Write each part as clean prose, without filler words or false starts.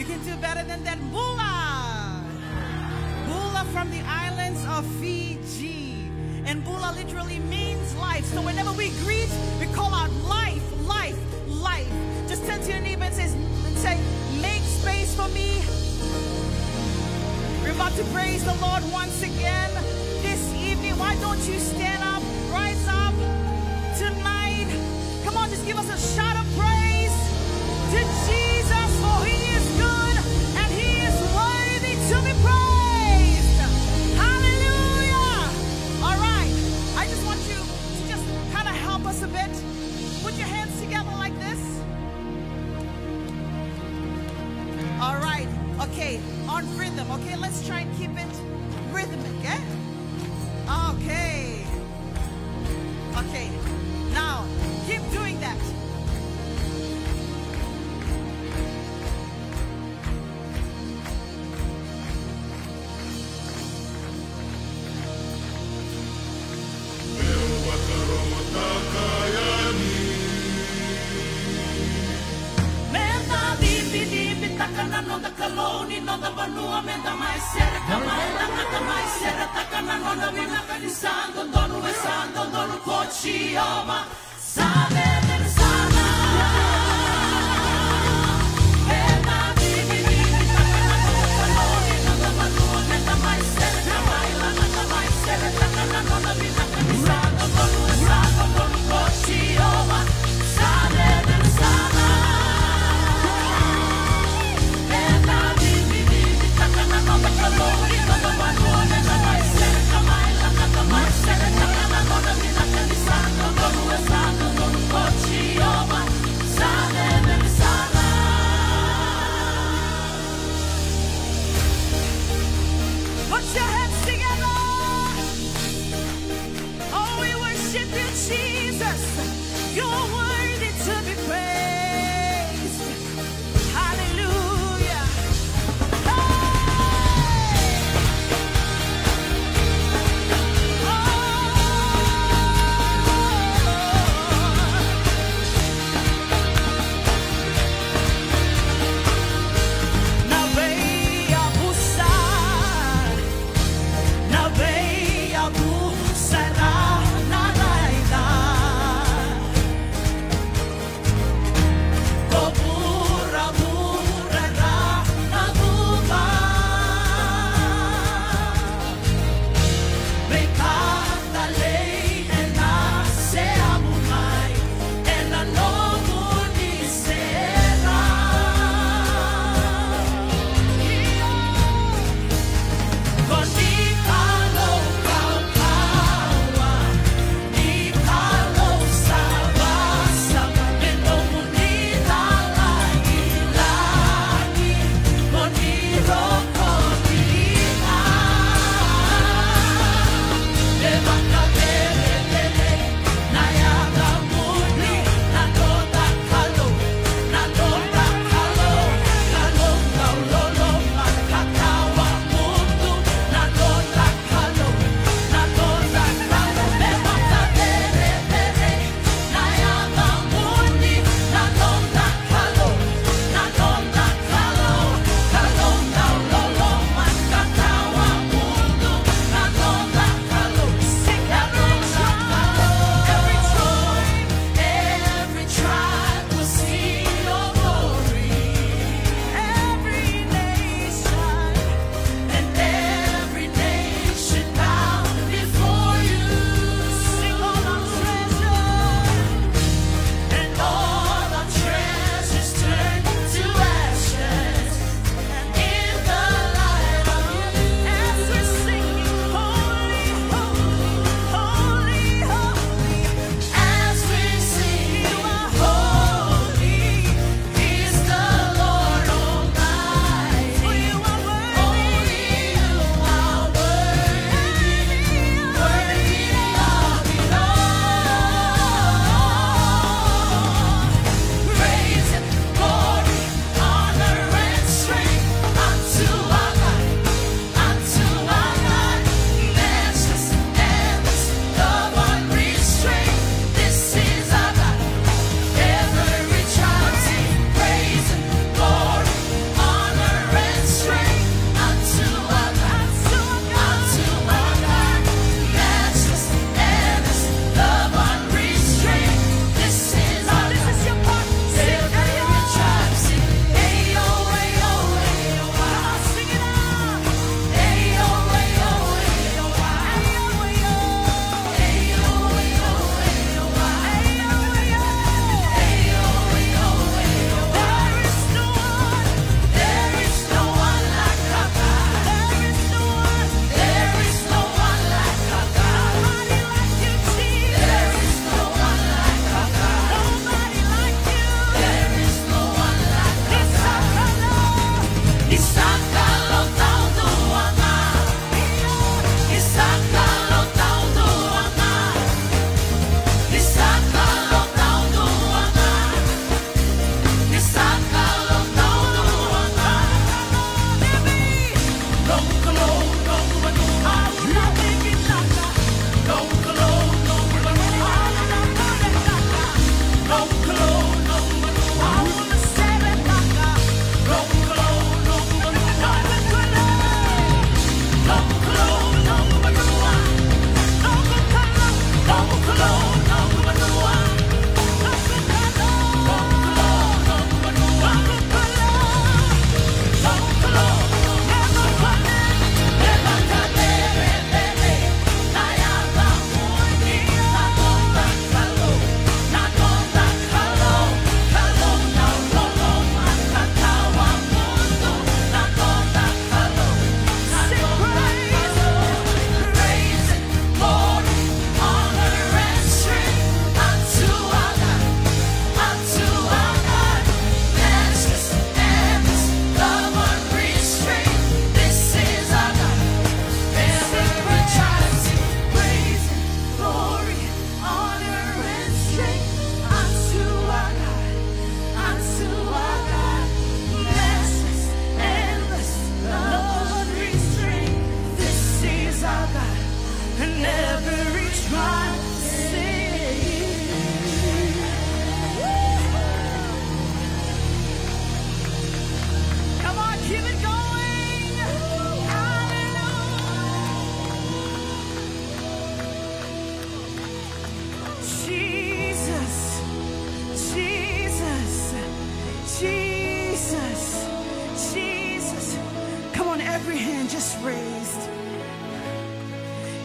You can do better than that. Bula. Bula from the islands of Fiji. And Bula literally means life. So whenever we greet, we call out life, life, life. Just turn to your neighbor and say, make space for me. We're about to praise the Lord once again this evening. Why don't you stand up, rise up tonight? Come on, just give us a shout of praise to Jesus, for He is good and He is worthy to be praised. Hallelujah. All right, I just want you to just kind of help us a bit. Put your hands together like this. All right, okay, on rhythm, okay? Let's try and keep it rhythmic, eh? Okay. Okay, now, keep doing that. Santo,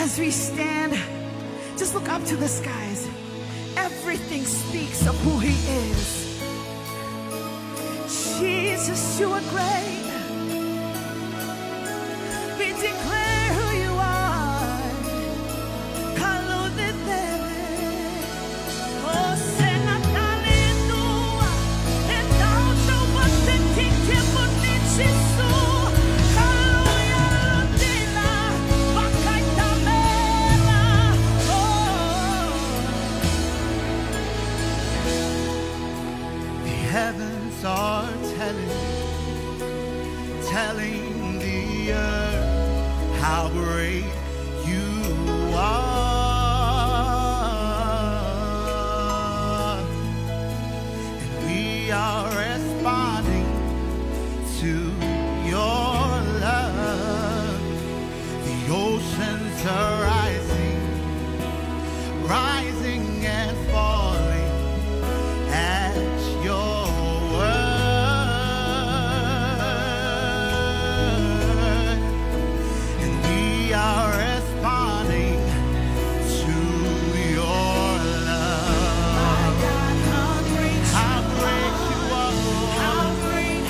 As we stand, just look up to the skies. Everything speaks of who he is. Jesus, you are great. We declare who you are. Hallowed be oh, senatale tua, e l'altro voce ti chiamo di Gesù. Hallelujah, della vacaita mela. The heavens are telling the earth how great you are, and we are responding to your love. The oceans are rising and falling at your word, and we are responding to your love. My God, how great How great you are, Lord. how great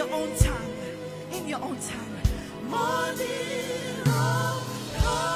your own tongue. In your own tongue. Morning, oh,